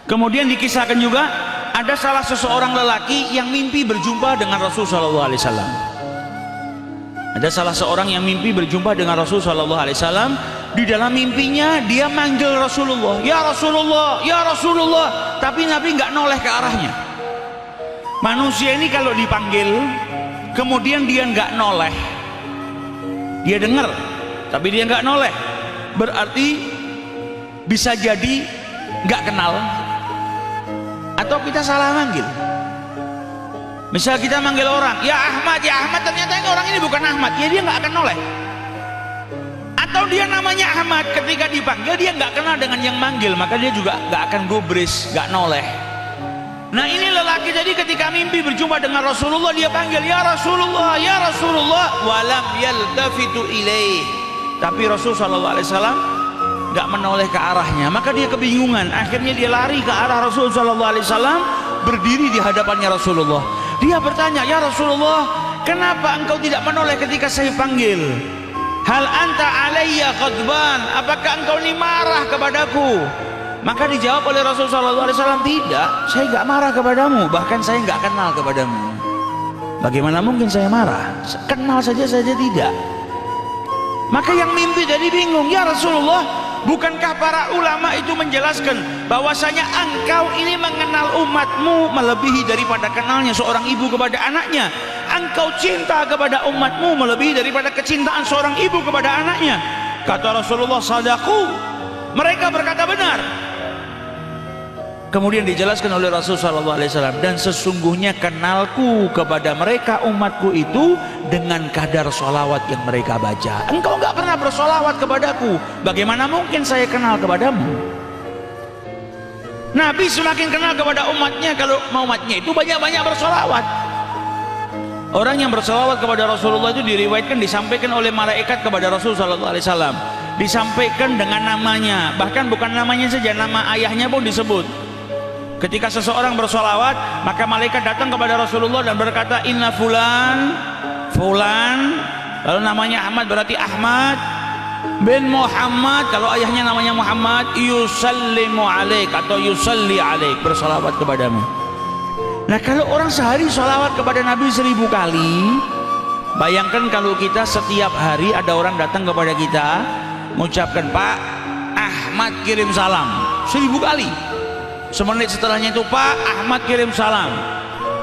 Kemudian dikisahkan juga ada salah seseorang lelaki yang mimpi berjumpa dengan Rasul sallallahu alaihi wasallam. Ada salah seorang yang mimpi berjumpa dengan Rasul sallallahu alaihi wasallam. Di dalam mimpinya dia manggil Rasulullah, "Ya Rasulullah, ya Rasulullah." Tapi Nabi nggak noleh ke arahnya. Manusia ini kalau dipanggil kemudian dia nggak noleh, dia dengar tapi dia nggak noleh, berarti bisa jadi nggak kenal atau kita salah manggil. Misal kita manggil orang, "Ya Ahmad, ya Ahmad," ternyata ini orang ini bukan Ahmad, ya dia nggak akan noleh. Atau dia namanya Ahmad, ketika dipanggil dia nggak kenal dengan yang manggil, maka dia juga nggak akan gubris, nggak noleh. Nah ini lelaki tadi ketika mimpi berjumpa dengan Rasulullah, dia panggil, "Ya Rasulullah, ya Rasulullah," walam yaltafitu ilaih. Tapi Rasul sallallahu alaihi wasallam nggak menoleh ke arahnya, maka dia kebingungan. Akhirnya dia lari ke arah Rasul sallallahu alaihi wasallam, berdiri di hadapannya Rasulullah. Dia bertanya, "Ya Rasulullah, kenapa engkau tidak menoleh ketika saya panggil? Hal anta alayya ghadban? Apakah engkau ini marah kepadaku?" Maka dijawab oleh Rasulullah SAW, "Tidak, saya nggak marah kepadamu, bahkan saya nggak kenal kepadamu." Bagaimana mungkin saya marah? Kenal saja tidak. Maka yang mimpi tadi bingung, "Ya Rasulullah, bukankah para ulama itu menjelaskan bahwasanya engkau ini mengenal umatmu melebihi daripada kenalnya seorang ibu kepada anaknya? Engkau cinta kepada umatmu melebihi daripada kecintaan seorang ibu kepada anaknya." Kata Rasulullah, "Sadaqu." Mereka berkata benar. Kemudian dijelaskan oleh Rasulullah SAW, "Dan sesungguhnya kenalku kepada mereka umatku itu dengan kadar sholawat yang mereka baca. Engkau nggak pernah bersolawat kepadaku, bagaimana mungkin saya kenal kepadamu?" Nabi semakin kenal kepada umatnya kalau umatnya itu banyak-banyak bersolawat. Orang yang bersolawat kepada Rasulullah itu diriwayatkan disampaikan oleh malaikat kepada Rasulullah SAW, disampaikan dengan namanya, bahkan bukan namanya saja, nama ayahnya pun disebut. Ketika seseorang bersolawat, maka malaikat datang kepada Rasulullah dan berkata, "Inna fulan, fulan," lalu namanya Ahmad berarti Ahmad bin Muhammad, kalau ayahnya namanya Muhammad, "yusallimu alaik," atau yusalli alaik, bersolawat kepadamu. Nah kalau orang sehari solawat kepada Nabi 1000 kali, bayangkan kalau kita setiap hari ada orang datang kepada kita mengucapkan, "Pak Ahmad kirim salam," 1000 kali. Semenit setelahnya itu, "Pak Ahmad kirim salam."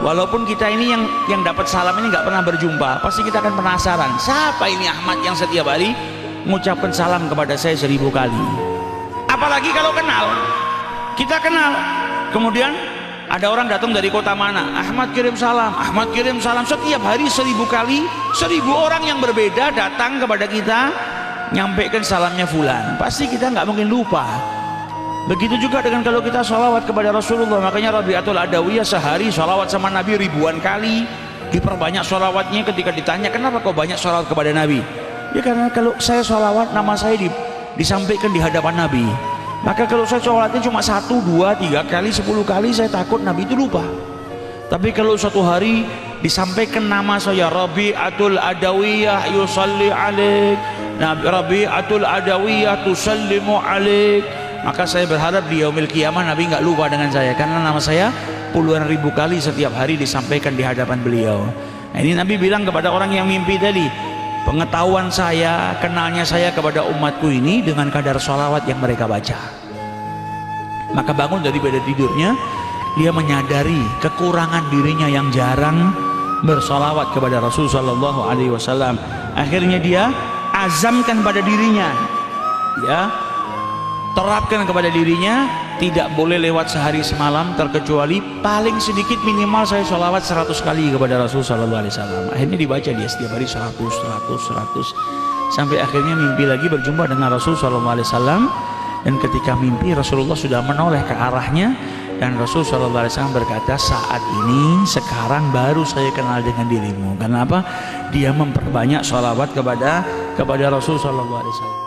Walaupun kita ini yang dapat salam ini nggak pernah berjumpa, pasti kita akan penasaran, siapa ini Ahmad yang setiap hari mengucapkan salam kepada saya 1000 kali. Apalagi kalau kenal, kita kenal, kemudian ada orang datang dari kota mana, "Ahmad kirim salam, Ahmad kirim salam." Setiap hari 1000 kali, 1000 orang yang berbeda datang kepada kita nyampaikan salamnya fulan, pasti kita nggak mungkin lupa. Begitu juga dengan kalau kita sholawat kepada Rasulullah. Makanya Rabi'atul Adawiyah sehari sholawat sama Nabi ribuan kali, diperbanyak sholawatnya. Ketika ditanya, "Kenapa kau banyak sholawat kepada Nabi?" Ya karena kalau saya sholawat, nama saya disampaikan di hadapan Nabi. Maka kalau saya sholatnya cuma 1, 2, 3 kali, 10 kali, saya takut Nabi itu lupa. Tapi kalau satu hari disampaikan nama saya, "Rabi'atul Adawiyah yusalli alaik," "Rabi'atul Adawiyah tusallimu alaik," maka saya berharap di yaumil qiyamah Nabi nggak lupa dengan saya, karena nama saya puluhan ribu kali setiap hari disampaikan di hadapan beliau. Nah ini Nabi bilang kepada orang yang mimpi tadi, pengetahuan saya, kenalnya saya kepada umatku ini dengan kadar sholawat yang mereka baca. Maka bangun daripada tidurnya, dia menyadari kekurangan dirinya yang jarang bersolawat kepada Rasul sallallahu alaihi wasallam. Akhirnya dia azamkan pada dirinya, ya, terapkan kepada dirinya, tidak boleh lewat sehari semalam terkecuali paling sedikit minimal saya sholawat 100 kali kepada Rasul sallallahu alaihi wasallam. Akhirnya dibaca dia setiap hari 100 sampai akhirnya mimpi lagi berjumpa dengan Rasul sallallahu alaihi wasallam. Dan ketika mimpi Rasulullah sudah menoleh ke arahnya, dan Rasul sallallahu alaihi wasallam berkata, "Saat ini sekarang baru saya kenal dengan dirimu." Karena apa? Dia memperbanyak sholawat kepada Rasul sallallahu alaihi wasallam.